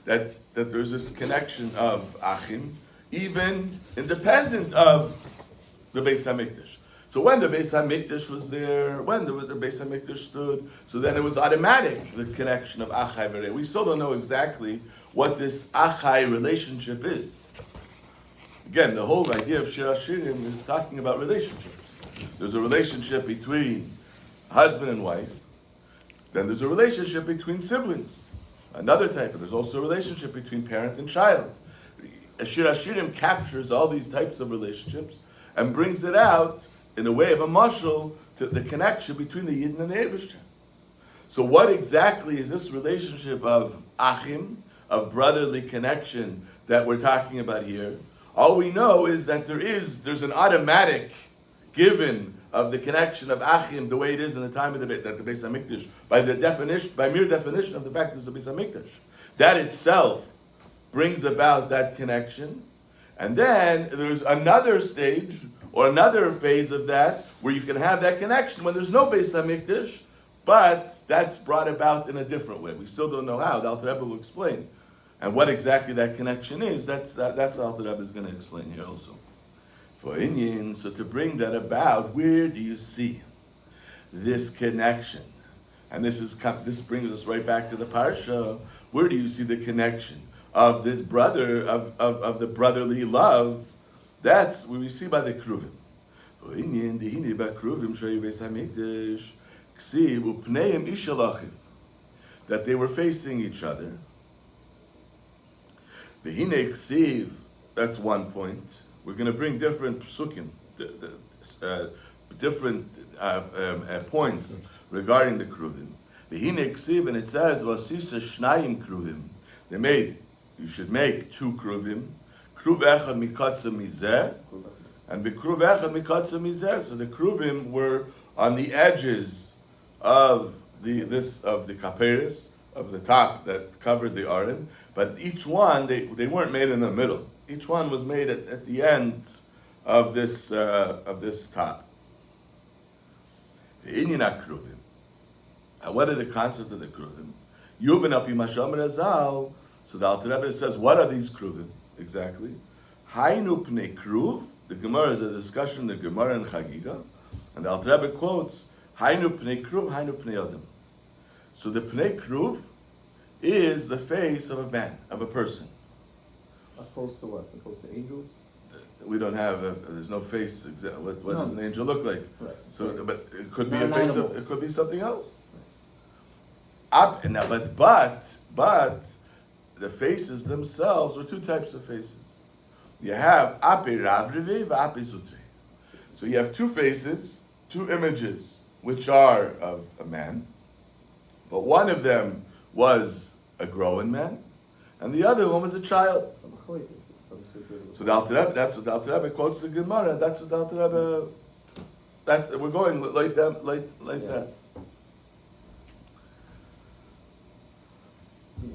that there's this connection of Achim, even independent of the Beis Hamikdash. So when the Beis Hamikdash was there, when the Beis Hamikdash stood, so then it was automatic, the connection of Achai V'Rei. We still don't know exactly what this Achai relationship is. Again, the whole idea of Shir Hashirim is talking about relationships. There's a relationship between husband and wife. Then there's a relationship between siblings, another type. And there's also a relationship between parent and child. Shir Hashirim captures all these types of relationships and brings it out in a way of a mashal to the connection between the Yidden and the Eibishter. So what exactly is this relationship of Achim, of brotherly connection that we're talking about here? All we know is that there's an automatic given of the connection of Achim the way it is in the time of the Beis Hamikdash, by mere definition of the fact that it's a Beis Hamikdash. That itself brings about that connection. And then there's another stage or another phase of that where you can have that connection when there's no Beis Hamikdash, but that's brought about in a different way. We still don't know how. The Alter Rebbe will explain. And what exactly that connection is, that's Alter Rebbe is going to explain here also. For Inyan, so to bring that about, where do you see this connection? And this brings us right back to the parsha. Where do you see the connection of this brother, of the brotherly love? That's what we see by the Kruvim. For Inyan, the Hini ba Kruvim shoyu Beis Hamikdash, ksiv upneim ishalachim, that they were facing each other. The Hine ksiv, that's one point. We're going to bring different psukim, different points regarding the kruvim. V'hine ksiv, and it says v'asisa shnayim kruvim. You should make two kruvim. Kruv echad mikatza mizeh, and v'kruv echad mikatza mizeh. So the kruvim were on the edges of the kaperis, of the top that covered the aron, but each one they weren't made in the middle. Each one was made at the end of this top. The Inyan kruvim. And what are the concept of the kruvim? Yuben al pi masham Razal. So the Alter Rebbe says, what are these kruvim exactly? Hainu pnei kruv. The Gemara is a discussion. The Gemara in Chagiga, and the Alter Rebbe quotes Hainu pnei kruv, Hainu pnei adam. So the pnei kruv is the face of a man, of a person. Opposed to what? Opposed to angels? We don't have. There's no face. What does an angel look like? Right. So, but it could be a face. It could be something else. Now, but the faces themselves are two types of faces. You have api ravrivi and api sutri. So you have two faces, two images, which are of a man, but one of them was a growing man, and the other one was a child. So the Alter Rebbe, that's what the Alter Rebbe quotes the Gemara. That's what the Alter Rebbe. That we're going like that.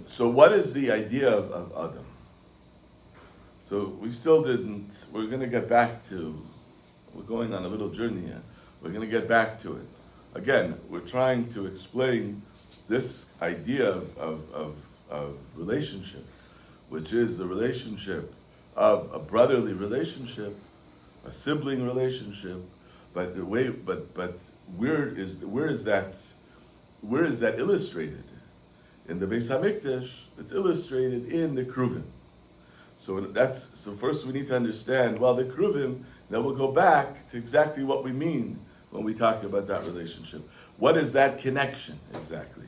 So what is the idea of Adam? So we still didn't. We're going to get back to. We're going on a little journey here. We're going to get back to it. Again, we're trying to explain this idea of relationship, which is the relationship of a brotherly relationship, a sibling relationship, but where is that illustrated? In the Beis Hamikdash, it's illustrated in the Kruvim. So first we need to understand, the Kruvim, then we'll go back to exactly what we mean when we talk about that relationship. What is that connection exactly?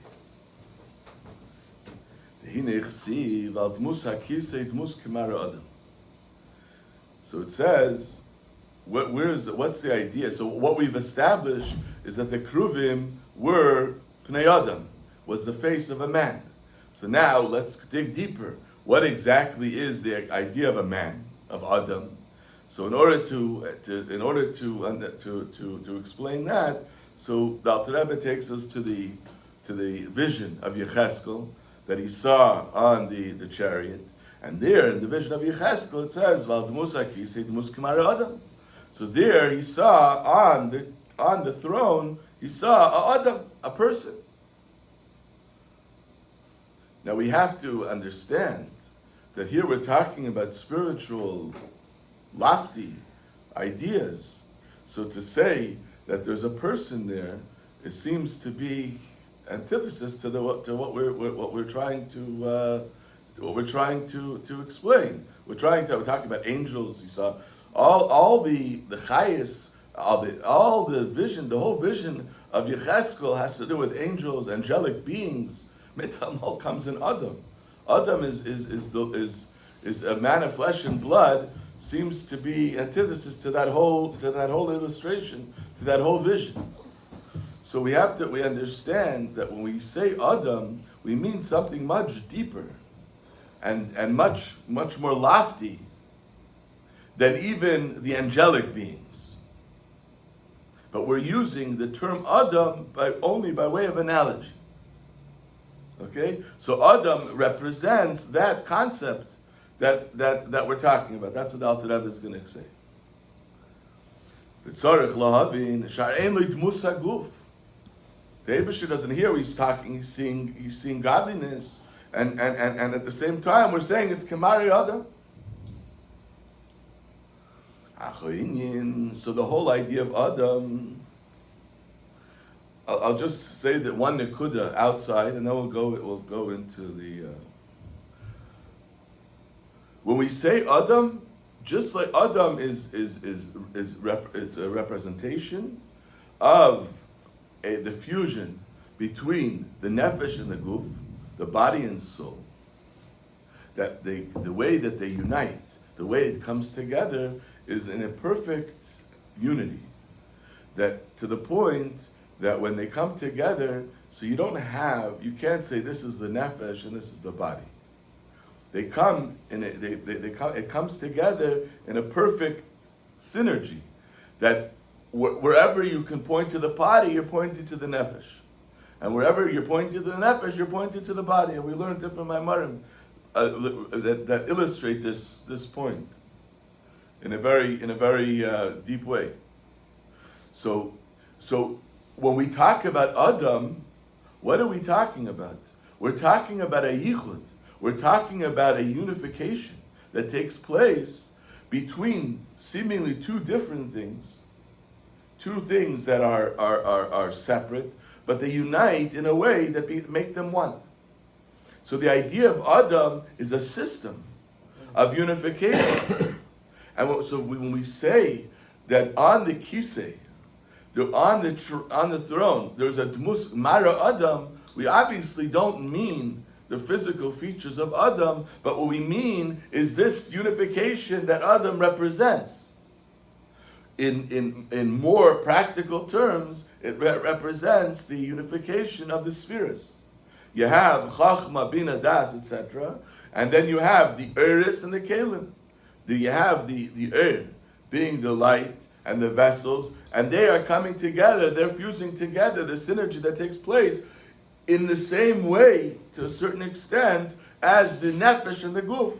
So it says, what's the idea? So what we've established is that the Kruvim were Pnei Adam, was the face of a man. So now let's dig deeper. What exactly is the idea of a man, of Adam? So in order to explain that, so the Alter Rebbe takes us to the vision of Yecheskel that he saw on the chariot, and there in the vision of Yecheskel it says, so there he saw on the throne, he saw a Adam, a person. Now we have to understand that here we're talking about spiritual, lofty ideas. So to say that there's a person there, it seems to be antithesis to what we're trying to explain. We're talking about angels. You saw all the chayis, all the vision, the whole vision of Yecheskel has to do with angels, angelic beings. Metamol comes in Adam. Adam is a man of flesh and blood. Seems to be antithesis to that whole illustration, to that whole vision. So we understand that when we say Adam, we mean something much deeper and much more lofty than even the angelic beings. But we're using the term Adam only by way of analogy. Okay? So Adam represents that concept that we're talking about. That's what the Alter Rebbe is going to say. The Eibusher doesn't hear what he's talking. He's seeing godliness, and at the same time we're saying it's Kemari Adam. So the whole idea of Adam, I'll just say that one nekuda outside, and then we'll go into the. When we say Adam, just like Adam is it's a representation of the fusion between the nefesh and the guf, the body and soul. That the way that they unite, the way it comes together, is in a perfect unity. That to the point that when they come together, so you can't say this is the nefesh and this is the body. They come in it comes together in a perfect synergy. That wherever you can point to the body, you're pointing to the nefesh, and wherever you're pointing to the nefesh, you're pointing to the body. And we learned different maimarim that illustrate this point in a very deep way. So when we talk about Adam, what are we talking about? We're talking about a yichud. We're talking about a unification that takes place between seemingly two different things, two things that are separate, but they unite in a way that make them one. So the idea of Adam is a system of unification. And so when we say that on the kisei, on the throne, there's a dmus mara Adam, we obviously don't mean the physical features of Adam, but what we mean is this unification that Adam represents. In more practical terms, it represents the unification of the spheres. You have Chachma, Bina, Das, etc., and then you have the Eris and the Kalim. You have the being the light and the vessels, and they are coming together, they're fusing together, the synergy that takes place in the same way, to a certain extent, as the nefesh and the guf.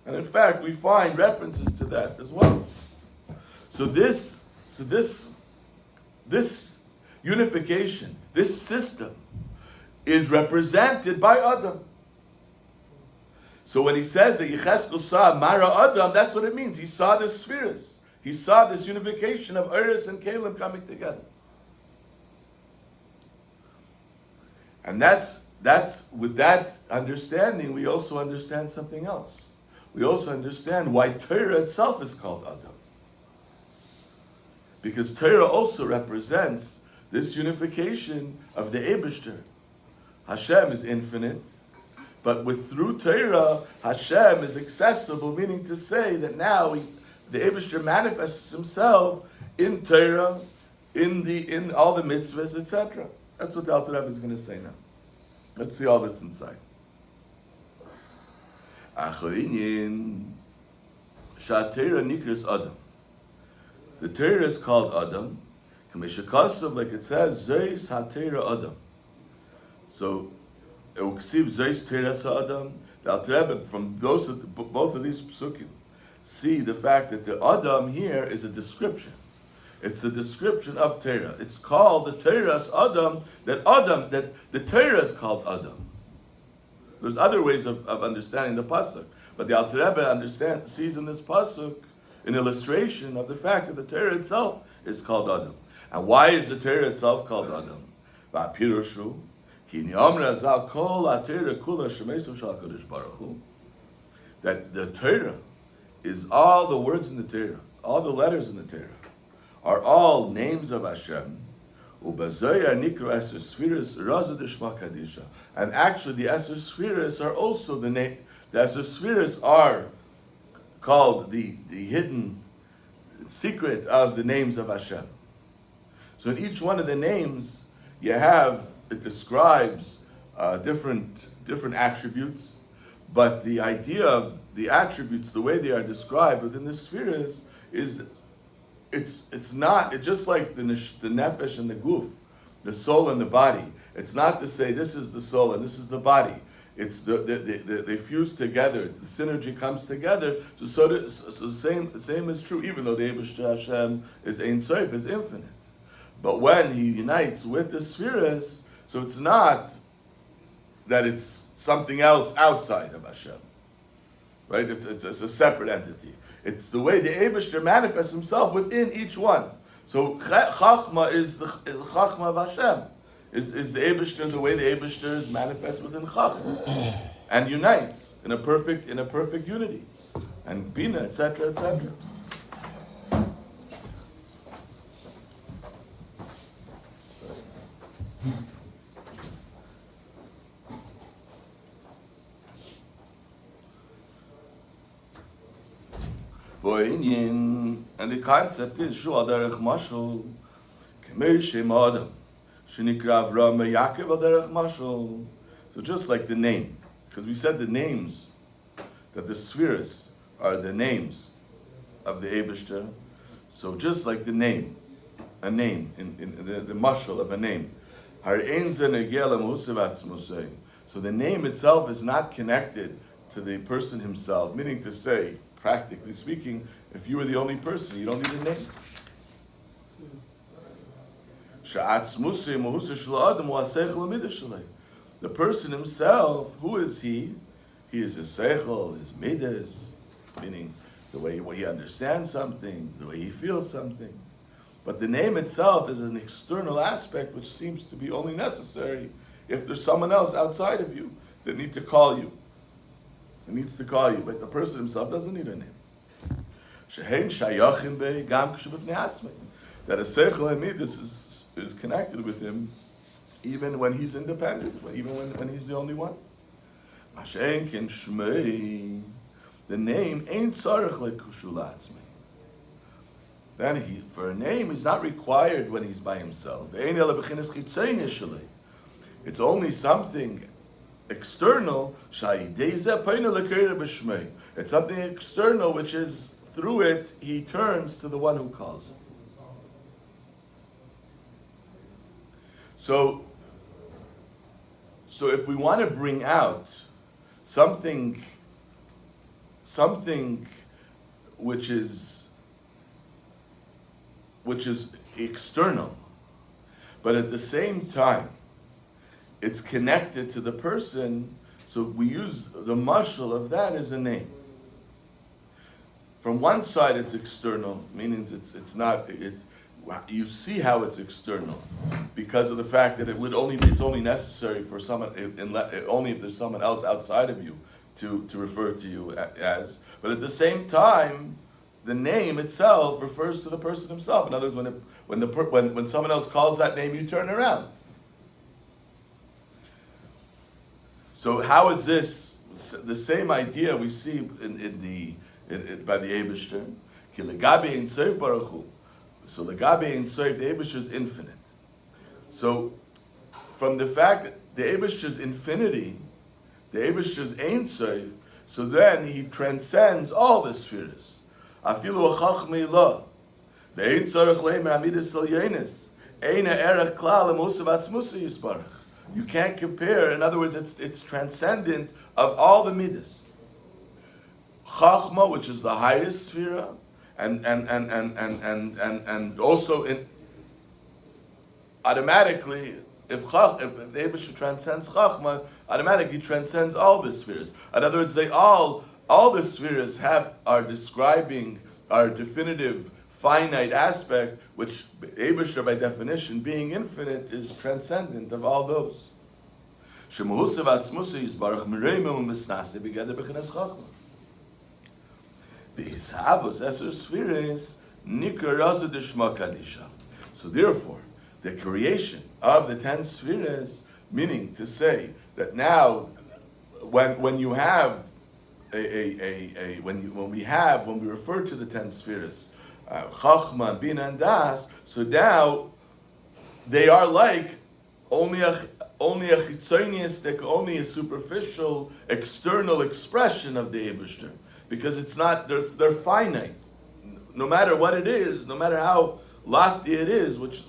And in fact, we find references to that as well. So this unification, this system, is represented by Adam. So when he says that Yecheskel saw Mara Adam, that's what it means. He saw the spheres. He saw this unification of Eris and Kalim coming together. And that's with that understanding, we also understand something else. We also understand why Torah itself is called Adam. Because Torah also represents this unification of the Eibishter. Hashem is infinite, but through Torah, Hashem is accessible, meaning to say that now the Eibishter manifests himself in Torah, in all the mitzvahs, etc. That's what the Alter Rebbe is going to say now. Let's see all this inside. Adam. The Torah is called Adam. Like it says, Zeis HaTorah Adam. So, Uksiv Zeis Torah Adam. The Alter Rebbe, from both of these psukim, see the fact that the Adam here is a description. It's a description of Torah. It's called the Torah's Adam, that the Torah is called Adam. There's other ways of understanding the pasuk, but the Alter Rebbe sees in this pasuk an illustration of the fact that the Torah itself is called Adam. And why is the Torah itself called Adam? Va'pirushu, ki ni'omra zal kol ha'Torah kula shemesav shel HaKadosh Baruch Hu. That the Torah is all the words in the Torah, all the letters in the Torah, are all names of Hashem. And actually, the Eser Sfiris are also the name. The Eser Sfiris are called the hidden secret of the names of Hashem. So in each one of the names, it describes different attributes, but the idea of the attributes, the way they are described within the Sfiris, is it's just like the nefesh and the guf, the soul and the body. It's not to say this is the soul and this is the body. It's they fuse together. The synergy comes together. So the same is true. Even though the Eibishter Hashem is Ein Sof, is infinite, but when he unites with the spheres, so it's not that it's something else outside of Hashem, right? It's a separate entity. It's the way the Eibishter manifests himself within each one. So Chachma is the Chachma of Hashem. Is the Eibishter, the way the Eibishter is manifest within Chachma and unites in a perfect unity, and Bina, etc., etc. And the concept is Shu Adarech Mashal Kemei Shem Adam Shenikra Avram Yaakov Adarech Mashal. So just like the name, because we said the names, that the spheres are the names of the Eibishter. So just like the name, a name, in the mashal of a name. So the name itself is not connected to the person himself, meaning to say, practically speaking, if you were the only person, you don't need a name. The person himself, who is he? He is his seichel, his midas, meaning the way he understands something, the way he feels something. But the name itself is an external aspect which seems to be only necessary if there's someone else outside of you that needs to call you. It needs to call you, but the person himself doesn't need a name. That a seichel and midas is connected with him even when he's independent, even when he's the only one. The name ain't tzarech lekushu la'atzmei. Then for a name, he's not required when he's by himself. It's only something external. It's something external which is through it he turns to the one who calls him. So if we want to bring out something which is external, but at the same time it's connected to the person, so we use the mashal of that as a name. From one side it's external, meaning it's not. You see how it's external because of the fact that it's only necessary for someone, only if there's someone else outside of you to refer to you as. But at the same time, the name itself refers to the person himself. In other words, when someone else calls that name, you turn around. So how is this the same idea we see by the Eibishter? Ki legabe ein sof baruch hu. So the Gabi Ein Sof, the Eibishter is infinite. So from the fact that the Eibishter is infinity, the Eibishter is Ein Sof, so then he transcends all the spheres. Afilu achachmei lo. The Ein Tzorech leimer amidas salyenis. Eina erech klal emosav atzmusa yisbarach. You can't compare. In other words, it's transcendent of all the midas. Chachma, which is the highest sphere, and also automatically if the Eibusher transcends Chachma, automatically transcends all the spheres. In other words, all the spheres are describing our definitive finite aspect, which Eibusher by definition, being infinite, is transcendent of all those. Shemuhusav atzmusa yisbarach mereimim u'misnase b'geder b'chinas Chachma. V'hisavos eser spheres nikar razu d'shma kadisha. So therefore, the creation of the 10 spheres, meaning to say that now, when you have when we refer to the 10 spheres, Chachma, Bina, and Das, so now they are like only a chitzoniistic, only a superficial, external expression of the Eibusher, because it's not they're finite. No matter what it is, no matter how lofty it is, which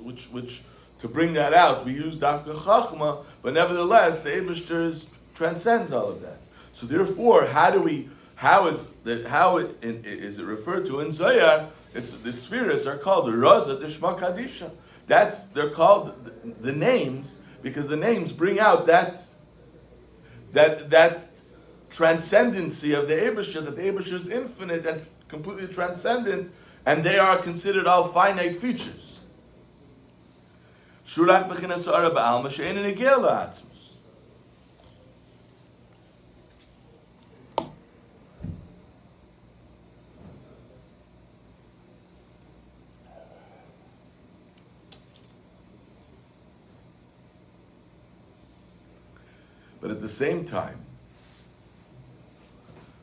to bring that out, we use Dafka Chachma, but nevertheless, the Eibusher transcends all of that. So therefore, how is it referred to in Zohar? The spheres are called the Raza Dishma Kadisha. They're called the names because the names bring out that transcendency of the Eibusher, that the Eibusher is infinite and completely transcendent, and they are considered all finite features. Shurak b'chinas ha'ara ba'alma she'ein negiah la'atzmus. But at the same time,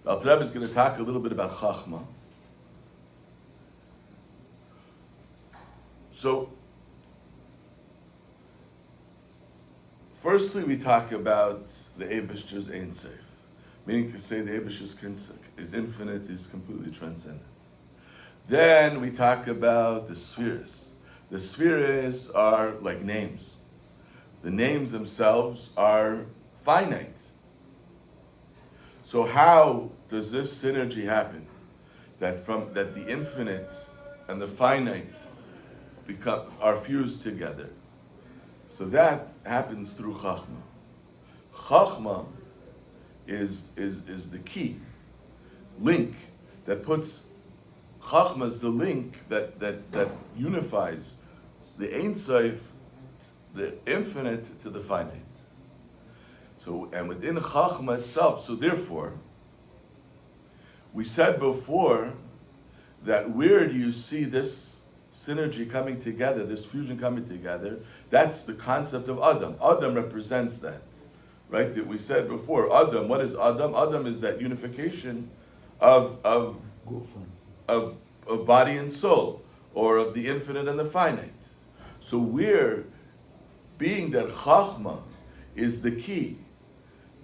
the Alter Rebbe is going to talk a little bit about Chachma. So, firstly, we talk about the Eibusher's Ein Sof, meaning to say the Eibusher is infinite, is completely transcendent. Then we talk about the spheres. The spheres are like names. The names themselves are finite. So how does this synergy happen? That the infinite and the finite are fused together. So that happens through Chachma. Chachma is the key link that puts Chachma is the link that unifies the Ein Sof, the infinite, to the finite. So, and within Chachma itself, so therefore, we said before that where do you see this synergy coming together, this fusion coming together? That's the concept of Adam. Adam represents that, right? That we said before. Adam, what is Adam? Adam is that unification of body and soul, or of the infinite and the finite. So we're, being that Chachma is the key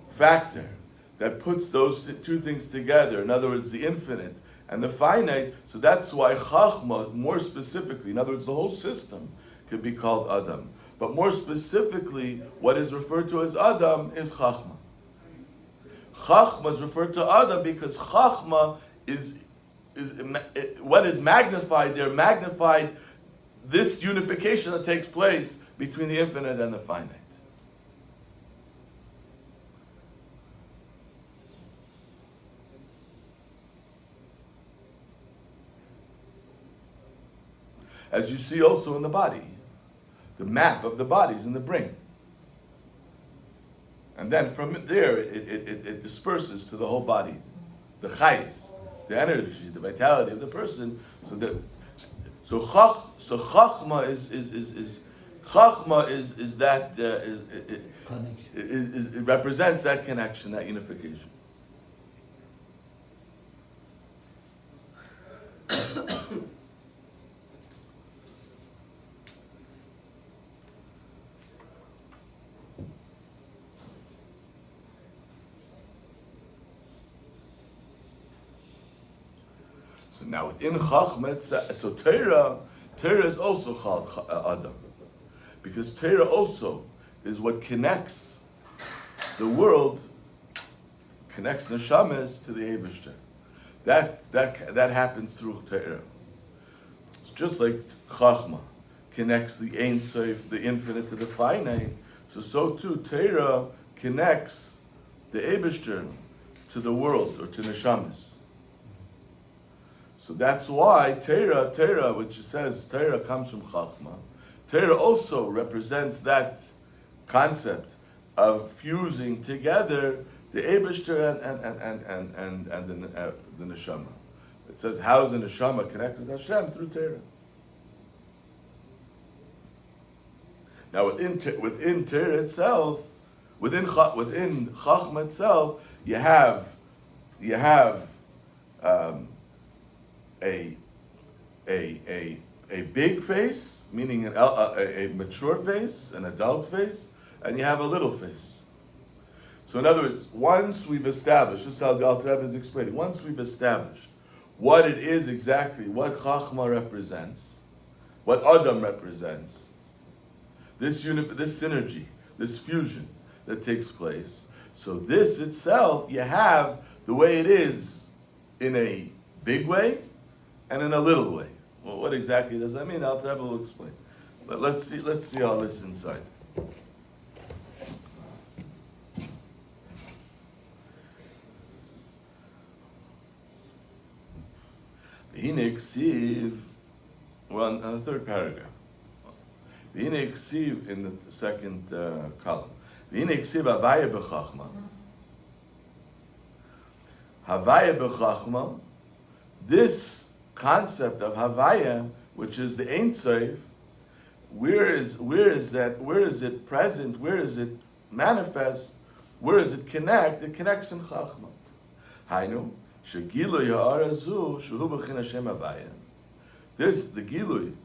factor that puts those two things together, in other words, the infinite and the finite, so that's why Chachma, more specifically, in other words, the whole system could be called Adam. But more specifically, what is referred to as Adam is Chachma. Chachma is referred to Adam because Chachma is what is magnified there, magnified this unification that takes place between the infinite and the finite. As you see also in the body, the map of the body is in the brain. And then from there, it disperses to the whole body. The chayis, the energy, the vitality of the person. So Chachma is that it represents that connection, that unification. So now within Chachma, so Torah is also called Adam, because Torah also is what connects the world, connects neshamas to the Eibusher. That happens through Torah. It's just like Chachma. connects the Ein Sof, the infinite, to the finite, so too Torah connects the Eibishter to the world, or to neshamas. So that's why Torah, which says Torah comes from Chachma, Torah also represents that concept of fusing together the Eibishter and the neshama. It says, how is the neshama connected with Hashem? Through Torah. Now within Torah itself, within Chachma itself, you have a big face, meaning a mature face, an adult face, and you have a little face. So in other words, once we've established, this is how the Alter Rebbe is explaining, once we've established what it is exactly, what Chachma represents, what Adam represents, this synergy, this fusion that takes place, so this itself, you have the way it is in a big way and in a little way. Well, what exactly does that mean? Alter Rebbe will explain. But let's see all this inside. We're on the third paragraph. In the second column. Havaya b'chachma. This concept of Havaya, which is the Ein Sof, where is that? Where is it present? Where is it manifest? Where does it connect? It connects in Chachma. Hainu shegilui ha'arazu shuhu b'chin Hashem Havaya. This, the gilui,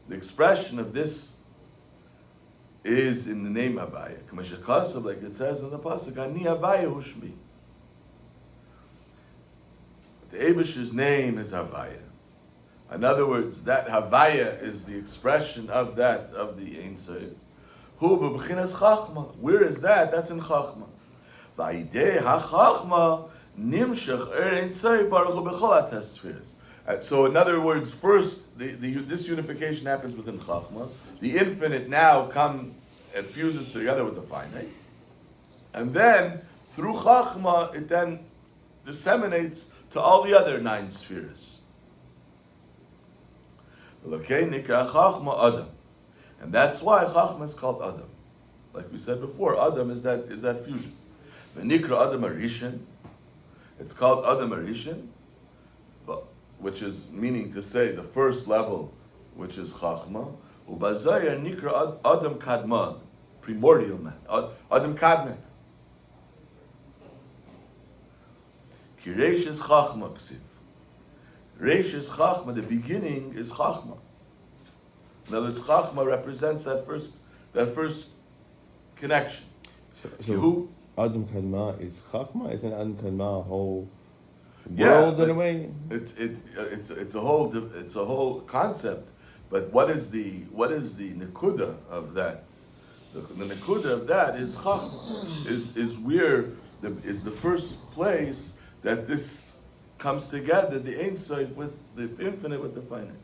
the expression of this, is in the name Havaya. Kamashakasav, like it says in the pasuk, Ani Havaya Hushmi. The Eibish's name is Havaya. In other words, that Havaya is the expression of that, of the Ein Sof. Hu b'b'chinas Chachma. Where is that? That's in Chachma. V'ayidei ha-Chachma nimshach Ein Sof baruch hu b'chol ha-tesfiras. So in other words, first, this unification happens within Chachma. The infinite now come and fuses together with the finite. And then, through Chachma, it then disseminates to all the other 9 spheres. And that's why Chachma is called Adam. Like we said before, Adam is that fusion. V'nikra Adam Arishan. It's called Adam Arishan, which is meaning to say the first level, which is Chachma. Ubazayar Nikra Adam Kadman, primordial man. Adam Kadman. Ki Reish is Chachma Ksiv. Reish is Chachma, the beginning is Chachma. In other words, Chachma represents that first connection. So Adam Kadma is Chachma? Isn't Adam Kadma a whole world in a way? It's a whole concept. But what is the nekuda of that? The nekuda of that is Chachma, is where is the first place that this comes together, the Ein Sof with the infinite with the finite.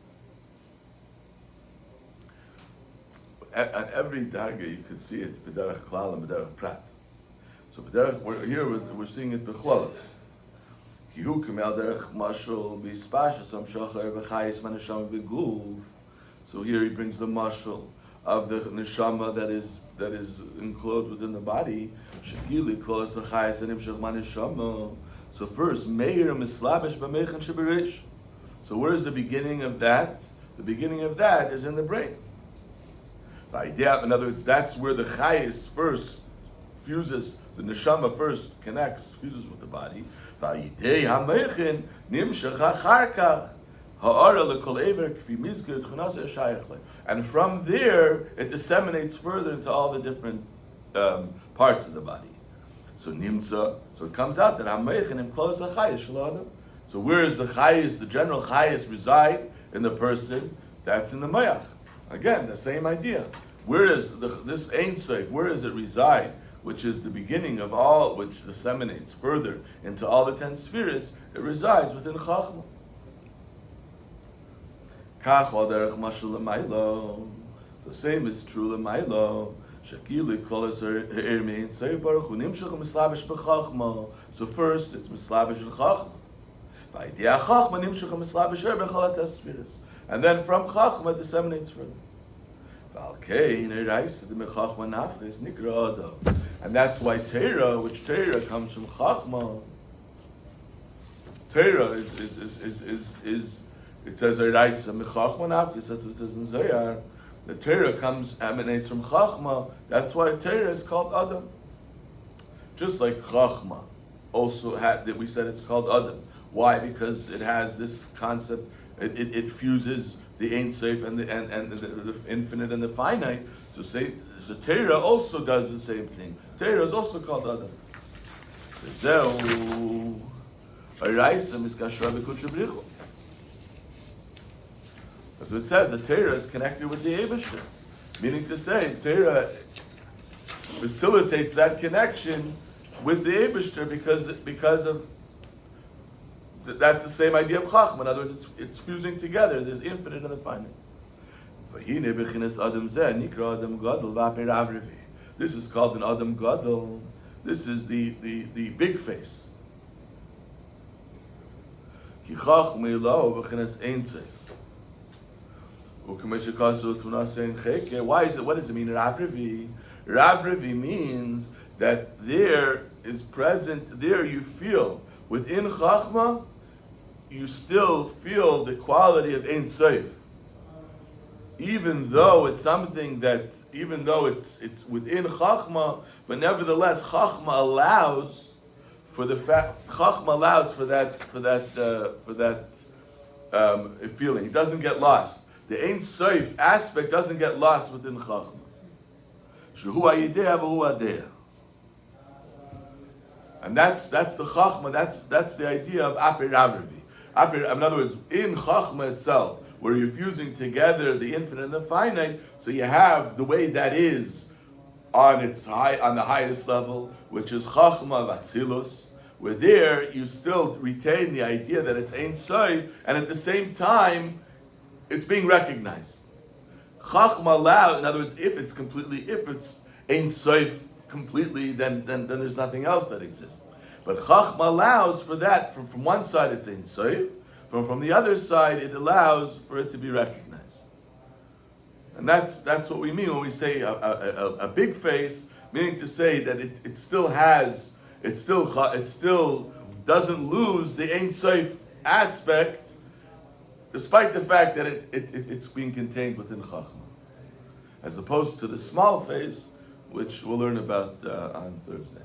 At every darga you could see it, b'derech klal and b'derech prat. So we're seeing it b'chlolos. Kihu kamel derech mashal b'spashas am shachar v'chayis manasham v'guv. So here he brings the mashal of the neshama that is enclosed within the body. Shekili klolos achayis anim shach manashama. So first, meir mislabish b'mechan sheberish. So where is the beginning of that? The beginning of that is in the brain. In other words, that's where the chayis first fuses, the neshama first fuses with the body. And from there, it disseminates further into all the different parts of the body. So it comes out that so where is the chayis, the general chayis reside in the person? That's in the mayach. Again, the same idea. Where is this Ein Sof, where does it reside? Which is the beginning of all, which disseminates further into all the 10 spheres, it resides within Chachma. The same is true l'maylo. Shakili klolas ha'irmein tzayv baruch hu nimshach mislabish b'chachma. So first it's mislabish b'chachma. V'idea chachma nimshach mislabish b'chalat esfiras. And then from chachma it disseminates further. And that's why Torah, which Torah comes from Chachma. Torah is it says Eraisa Mechachma Nafkes, that's what it says in Zohar. The Torah emanates from Chachma. That's why Torah is called Adam. Just like Chachma also that we said it's called Adam. Why? Because it has this concept. It fuses the Ein Sof and the infinite and the finite. So Torah also does the same thing. Torah is also called Adam. That's what it says. The Torah is connected with the Eibishter, meaning to say Torah facilitates that connection with the Eibishter because of. That's the same idea of Chachma. In other words, it's fusing together. There's infinite and the finite. This is called an Adam Gadol. This is the big face. Why is it? What does it mean? Rav Revi means that there is present. There you feel within Chachma. You still feel the quality of Ein Sof, even though it's something that, even though it's within Chachma, but nevertheless Chachma allows for the fact. Chachma allows for that feeling. It doesn't get lost. The Ein Sof aspect doesn't get lost within Chachma. Shehu Hayideh v'hu Hadeh. And that's the Chachma. That's the idea of Aper Rav Revi. In other words, in Chachma itself, where you're fusing together the infinite and the finite, so you have the way that is on the highest level, which is Chachma Vatzilus, where there you still retain the idea that it's Ein Sof, and at the same time, it's being recognized. Chachma allows, in other words, if it's Ein Sof completely, then there's nothing else that exists. But Chachma allows for that. From one side it's Ein Sof, from the other side it allows for it to be recognized. And that's what we mean when we say a big face, meaning to say that it still doesn't lose the Ein Sof aspect, despite the fact that it's being contained within Chachma, as opposed to the small face, which we'll learn about on Thursday.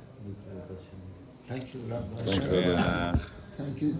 Thank you, Rabbi. Thank you. Thank you.